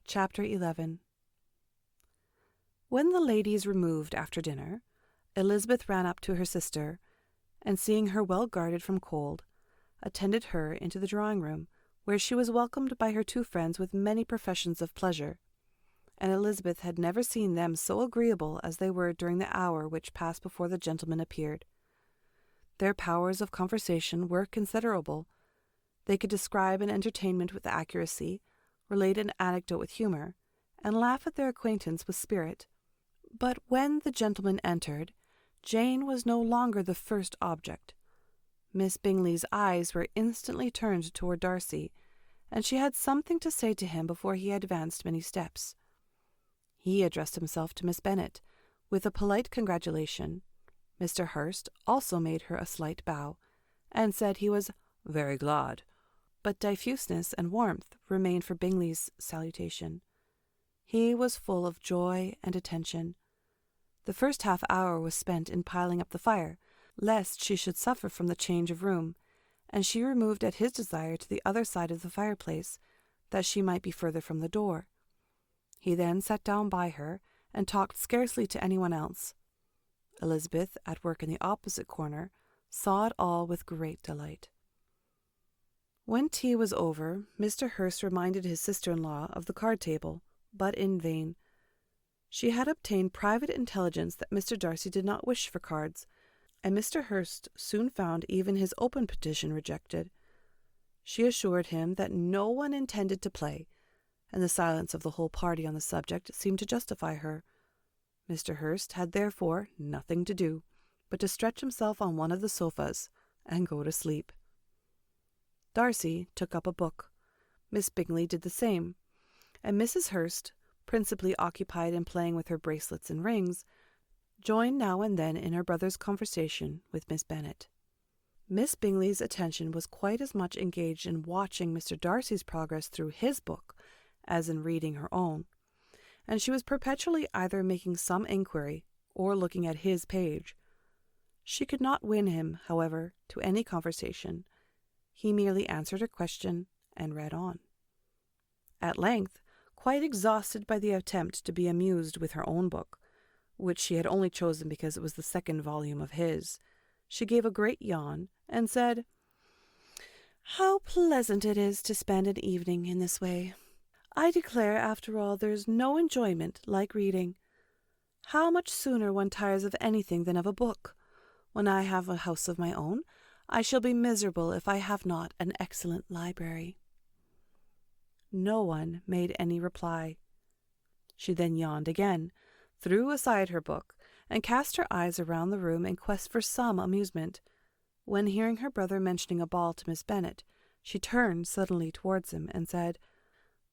Chapter 11. When the ladies removed after dinner, Elizabeth ran up to her sister, and seeing her well guarded from cold, attended her into the drawing-room, where she was welcomed by her two friends with many professions of pleasure, and Elizabeth had never seen them so agreeable as they were during the hour which passed before the gentlemen appeared. Their powers of conversation were considerable. They could describe an entertainment with accuracy, relate an anecdote with humour, and laugh at their acquaintance with spirit. But when the gentlemen entered, Jane was no longer the first object. Miss Bingley's eyes were instantly turned toward Darcy, and she had something to say to him before he had advanced many steps. He addressed himself to Miss Bennet, with a polite congratulation. Mr. Hurst also made her a slight bow, and said he was very glad, but diffuseness and warmth remained for Bingley's salutation. He was full of joy and attention. The first half-hour was spent in piling up the fire, lest she should suffer from the change of room, and she removed at his desire to the other side of the fireplace, that she might be further from the door. He then sat down by her, and talked scarcely to anyone else. Elizabeth, at work in the opposite corner, saw it all with great delight. When tea was over, Mr. Hurst reminded his sister-in-law of the card-table, but in vain. She had obtained private intelligence that Mr. Darcy did not wish for cards, and Mr. Hurst soon found even his open petition rejected. She assured him that no one intended to play, and the silence of the whole party on the subject seemed to justify her. Mr. Hurst had therefore nothing to do but to stretch himself on one of the sofas and go to sleep. Darcy took up a book. Miss Bingley did the same, and Mrs. Hurst, principally occupied in playing with her bracelets and rings, joined now and then in her brother's conversation with Miss Bennet. Miss Bingley's attention was quite as much engaged in watching Mr. Darcy's progress through his book as in reading her own, and she was perpetually either making some inquiry or looking at his page. She could not win him, however, to any conversation. He merely answered her question and read on. At length, quite exhausted by the attempt to be amused with her own book, which she had only chosen because it was the second volume of his, she gave a great yawn and said, "How pleasant it is to spend an evening in this way! I declare, after all, there is no enjoyment like reading. How much sooner one tires of anything than of a book! When I have a house of my own, I shall be miserable if I have not an excellent library." No one made any reply. She then yawned again, threw aside her book, and cast her eyes around the room in quest for some amusement, when, hearing her brother mentioning a ball to Miss Bennet, she turned suddenly towards him and said,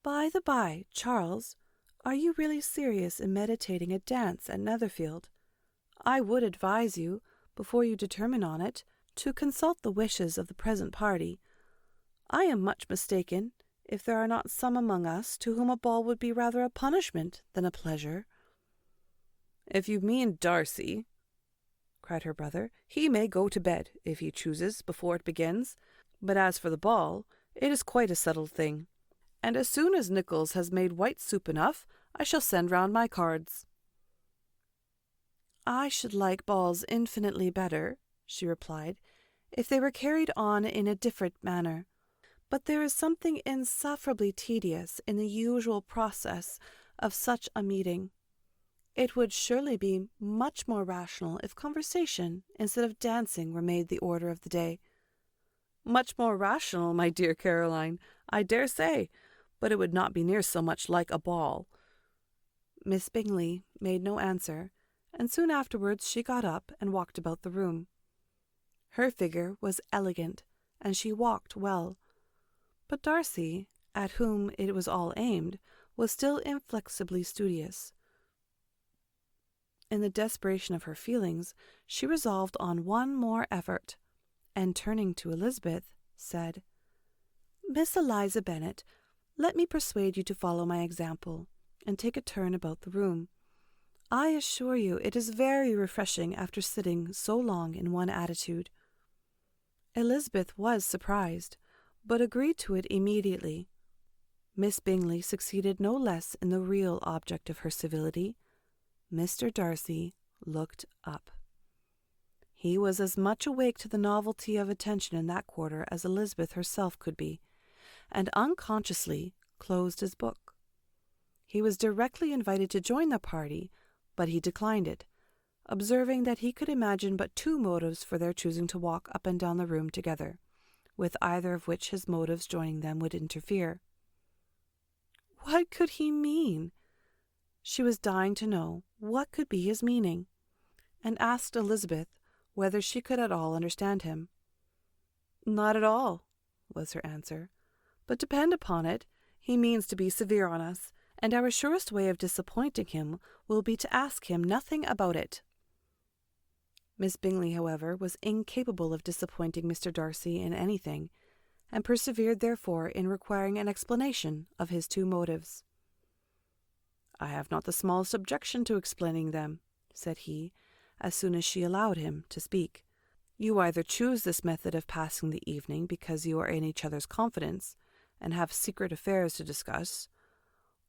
"By the by, Charles, are you really serious in meditating a dance at Netherfield? I would advise you, before you determine on it, to consult the wishes of the present party. I am much mistaken if there are not some among us to whom a ball would be rather a punishment than a pleasure." "If you mean Darcy," cried her brother, "he may go to bed, if he chooses, before it begins. But as for the ball, it is quite a settled thing, and as soon as Nicholas has made white soup enough, I shall send round my cards." "I should like balls infinitely better," she replied, "if they were carried on in a different manner. But there is something insufferably tedious in the usual process of such a meeting. It would surely be much more rational if conversation instead of dancing were made the order of the day." "Much more rational, my dear Caroline, I dare say, but it would not be near so much like a ball." Miss Bingley made no answer, and soon afterwards she got up and walked about the room. Her figure was elegant, and she walked well. But Darcy, at whom it was all aimed, was still inflexibly studious. In the desperation of her feelings, she resolved on one more effort, and turning to Elizabeth, said, "Miss Eliza Bennet, let me persuade you to follow my example, and take a turn about the room. I assure you it is very refreshing after sitting so long in one attitude." Elizabeth was surprised, but agreed to it immediately. Miss Bingley succeeded no less in the real object of her civility. Mr. Darcy looked up. He was as much awake to the novelty of attention in that quarter as Elizabeth herself could be, and unconsciously closed his book. He was directly invited to join the party, but he declined it, observing that he could imagine but two motives for their choosing to walk up and down the room together, with either of which his motives joining them would interfere. What could he mean? She was dying to know what could be his meaning, and asked Elizabeth whether she could at all understand him. "Not at all," was her answer. "But depend upon it, he means to be severe on us, and our surest way of disappointing him will be to ask him nothing about it." Miss Bingley, however, was incapable of disappointing Mr. Darcy in anything, and persevered therefore in requiring an explanation of his two motives. "I have not the smallest objection to explaining them," said he, as soon as she allowed him to speak. "You either choose this method of passing the evening because you are in each other's confidence, and have secret affairs to discuss,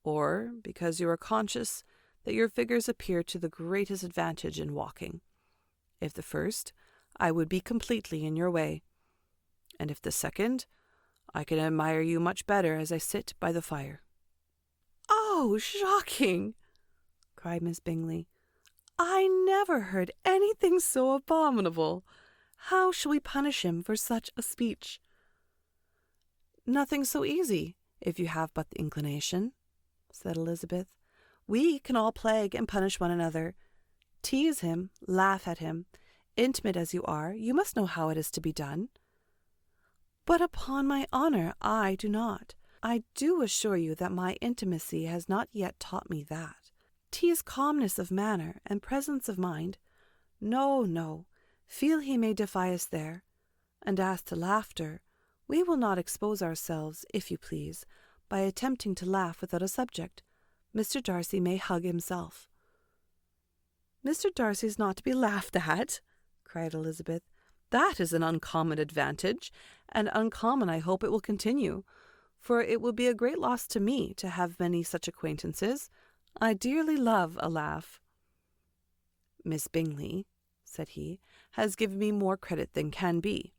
or because you are conscious that your figures appear to the greatest advantage in walking. If the first, I would be completely in your way, and if the second, I can admire you much better as I sit by the fire." "Oh, shocking!" cried Miss Bingley. "I never heard anything so abominable. How shall we punish him for such a speech?" "Nothing so easy, if you have but the inclination," said Elizabeth. "We can all plague and punish one another. Tease him, laugh at him. Intimate as you are, you must know how it is to be done." "But upon my honour, I do not. I do assure you that my intimacy has not yet taught me that. 'Tis calmness of manner and presence of mind. No, no, feel he may defy us there. And as to laughter, we will not expose ourselves, if you please, by attempting to laugh without a subject. Mr. Darcy may hug himself." "Mr. Darcy is not to be laughed at," cried Elizabeth. "That is an uncommon advantage, and uncommon I hope it will continue, for it will be a great loss to me to have many such acquaintances. I dearly love a laugh." "Miss Bingley," said he, "has given me more credit than can be.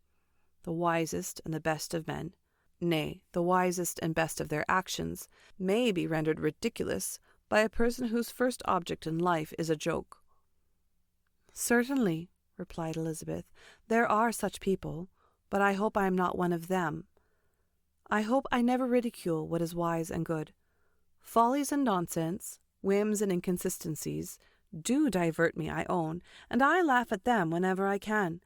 The wisest and the best of men, nay, the wisest and best of their actions, may be rendered ridiculous by a person whose first object in life is a joke." "Certainly," replied Elizabeth, "there are such people, but I hope I am not one of them. I hope I never ridicule what is wise and good. Follies and nonsense, whims and inconsistencies, do divert me, I own, and I laugh at them whenever I can.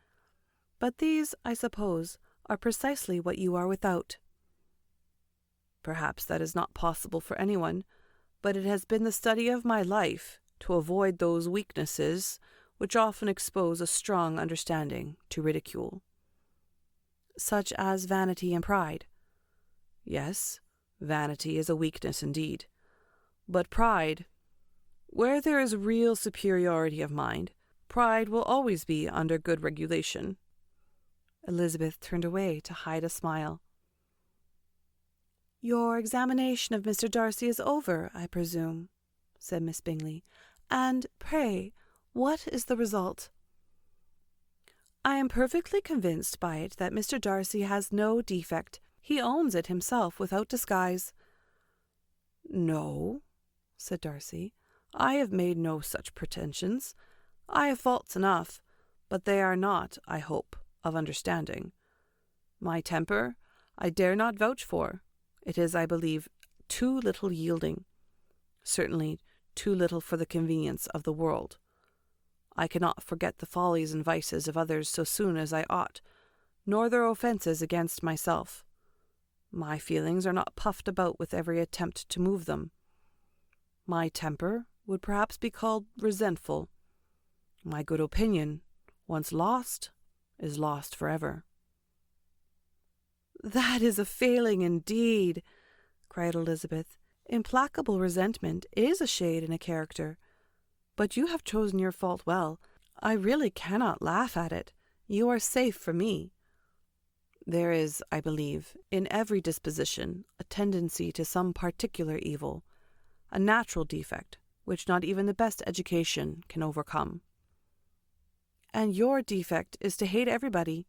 But these, I suppose, are precisely what you are without." "Perhaps that is not possible for anyone, but it has been the study of my life to avoid those weaknesses which often expose a strong understanding to ridicule." "Such as vanity and pride?" "Yes, vanity is a weakness indeed. But pride, where there is real superiority of mind, pride will always be under good regulation." Elizabeth turned away to hide a smile. "Your examination of Mr. Darcy is over, I presume," said Miss Bingley. "And pray, what is the result?" "I am perfectly convinced by it that Mr. Darcy has no defect. He owns it himself without disguise." "No," said Darcy, "I have made no such pretensions. I have faults enough, but they are not, I hope, of understanding. My temper I dare not vouch for. It is, I believe, too little yielding, certainly too little for the convenience of the world. I cannot forget the follies and vices of others so soon as I ought, nor their offences against myself. My feelings are not puffed about with every attempt to move them. My temper would perhaps be called resentful. My good opinion, once lost, is lost forever." "That is a failing indeed," cried Elizabeth. "Implacable resentment is a shade in a character. But you have chosen your fault well. I really cannot laugh at it. You are safe from me." There is, I believe, in every disposition a tendency to some particular evil, a natural defect which not even the best education can overcome. And your defect is to hate everybody.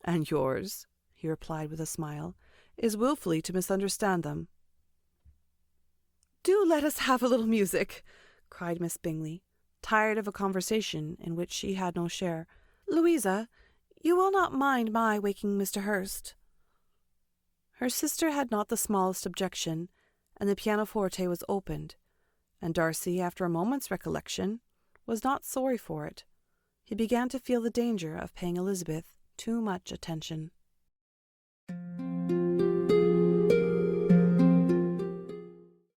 And yours, he replied with a smile, is wilfully to misunderstand them. Do let us have a little music, cried Miss Bingley, tired of a conversation in which she had no share. Louisa, you will not mind my waking Mr. Hurst. Her sister had not the smallest objection, and the pianoforte was opened, and Darcy, after a moment's recollection, was not sorry for it. He began to feel the danger of paying Elizabeth too much attention.